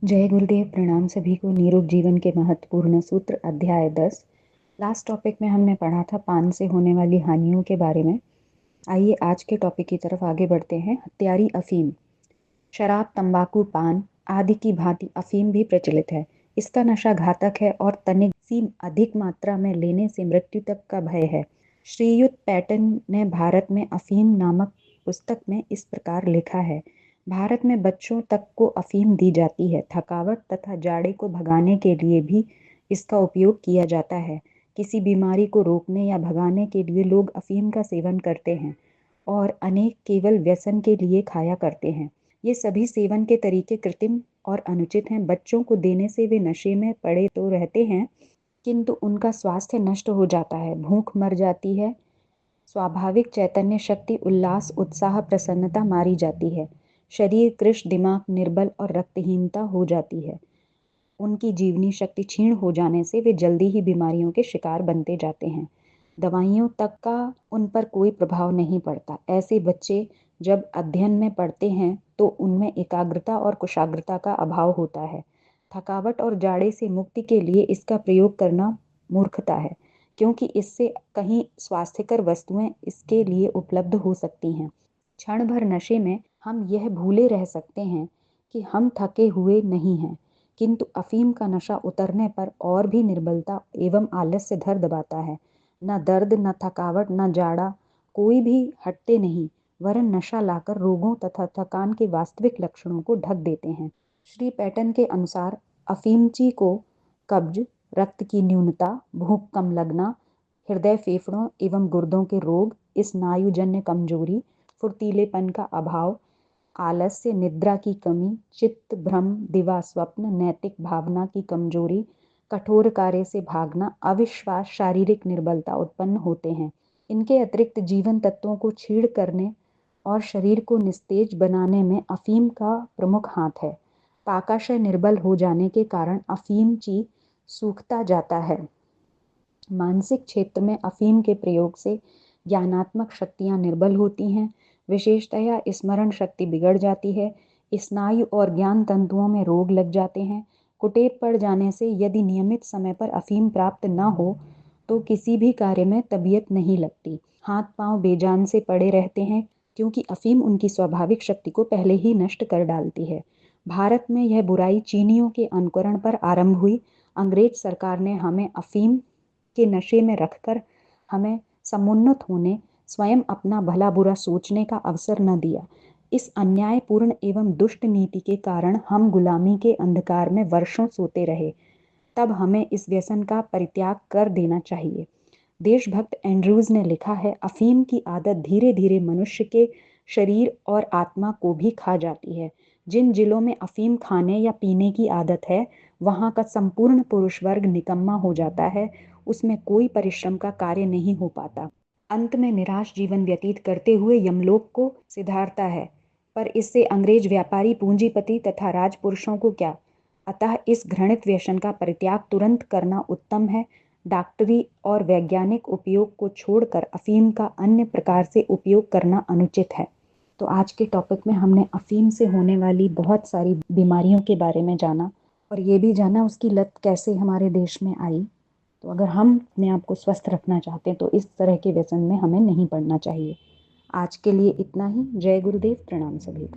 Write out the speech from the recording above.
जय गुरुदेव। प्रणाम सभी को। निरोग जीवन के महत्वपूर्ण सूत्र अध्याय 10। लास्ट टॉपिक में हमने पढ़ा था पान से होने वाली हानियों के बारे में। आइए आज के टॉपिक की तरफ आगे बढ़ते हैं। हत्यारी अफीम। शराब, तंबाकू, पान आदि की भांति अफीम भी प्रचलित है। इसका नशा घातक है और तनिक सी अधिक मात्रा में लेने से मृत्यु तक का भय है। श्रीयुत पैटन ने भारत में अफीम नामक पुस्तक में इस प्रकार लिखा है। भारत में बच्चों तक को अफीम दी जाती है। थकावट तथा जाड़े को भगाने के लिए भी इसका उपयोग किया जाता है। किसी बीमारी को रोकने या भगाने के लिए लोग अफीम का सेवन करते हैं और अनेक केवल व्यसन के लिए खाया करते हैं। ये सभी सेवन के तरीके कृत्रिम और अनुचित हैं। बच्चों को देने से वे नशे में पड़े तो रहते हैं, किंतु उनका स्वास्थ्य नष्ट हो जाता है, भूख मर जाती है, स्वाभाविक चैतन्य शक्ति, उल्लास, उत्साह, प्रसन्नता मारी जाती है, शरीर कृश, दिमाग निर्बल और रक्तहीनता हो जाती है। उनकी जीवनी शक्ति क्षीण हो जाने से वे जल्दी ही बीमारियों के शिकार बनते जाते हैं। दवाइयों तक का उन पर कोई प्रभाव नहीं पड़ता। ऐसे बच्चे जब अध्ययन में पढ़ते हैं तो उनमें एकाग्रता और कुशाग्रता का अभाव होता है। थकावट और जाड़े से मुक्ति के लिए इसका प्रयोग करना मूर्खता है, क्योंकि इससे कहीं स्वास्थ्यकर वस्तुएं इसके लिए उपलब्ध हो सकती हैं। क्षण भर नशे में हम यह भूले रह सकते हैं कि हम थके हुए नहीं हैं, किंतु अफीम का नशा उतरने पर और भी निर्बलता एवं आलस्य धर दबाता है। न दर्द, न थकावट, न जाड़ा, कोई भी हटते नहीं, वरन नशा लाकर रोगों तथा थकान के वास्तविक लक्षणों को ढक देते हैं। श्री पैटन के अनुसार अफीमची को कब्ज, रक्त की न्यूनता, भूख कम लगना, हृदय, फेफड़ों एवं गुर्दों के रोग, स्नायुजन्य कमजोरी, फुर्तीलेपन का अभाव, आलस्य, निद्रा की कमी, चित्त भ्रम, दिवा स्वप्न, नैतिक भावना की कमजोरी, कठोर कार्य से भागना, अविश्वास, शारीरिक निर्बलता उत्पन्न होते हैं। इनके अतिरिक्त जीवन तत्वों को छीड़ करने और शरीर को निस्तेज बनाने में अफीम का प्रमुख हाथ है। पाकाशय निर्बल हो जाने के कारण अफीमची सूखता जाता है। मानसिक क्षेत्र में अफीम के प्रयोग से ज्ञानात्मक शक्तियां निर्बल होती हैं, विशेषतया स्मरण शक्ति बिगड़ जाती है, स्नायु और ज्ञान तंतुओं में रोग लग जाते हैं। कुटेव पड़ जाने से यदि नियमित समय पर अफीम प्राप्त न हो तो किसी भी कार्य में तबीयत नहीं लगती। हाथ पांव बेजान से पड़े रहते हैं, क्योंकि अफीम उनकी स्वाभाविक शक्ति को पहले ही नष्ट कर डालती है। भारत में यह बुराई चीनियों के अनुकरण पर आरंभ हुई। अंग्रेज सरकार ने हमें अफीम के नशे में रखकर हमें समुन्नत होने, स्वयं अपना भला बुरा सोचने का अवसर न दिया। इस अन्यायपूर्ण एवं दुष्ट नीति के कारण हम गुलामी के अंधकार में वर्षों सोते रहे। तब हमें इस व्यसन का परित्याग कर देना चाहिए। देशभक्त एंड्रूज ने लिखा है, अफीम की आदत धीरे धीरे मनुष्य के शरीर और आत्मा को भी खा जाती है। जिन जिलों में अफीम खाने या पीने की आदत है, वहां का संपूर्ण पुरुष वर्ग निकम्मा हो जाता है। उसमें कोई परिश्रम का कार्य नहीं हो पाता। अंत में निराश जीवन व्यतीत करते हुए यमलोक को सिधारता है। पर इससे अंग्रेज व्यापारी, पूंजीपति तथा राजपुरुषों को क्या? अतः इस घृणित व्यसन का परित्याग तुरंत करना उत्तम है। डॉक्टरी और वैज्ञानिक उपयोग को छोड़कर अफीम का अन्य प्रकार से उपयोग करना अनुचित है। तो आज के टॉपिक में हमने अफीम से होने वाली बहुत सारी बीमारियों के बारे में जाना और ये भी जाना उसकी लत कैसे हमारे देश में आई। तो अगर हम अपने आप को स्वस्थ रखना चाहते हैं तो इस तरह के व्यसन में हमें नहीं पड़ना चाहिए। आज के लिए इतना ही। जय गुरुदेव। प्रणाम सभी को।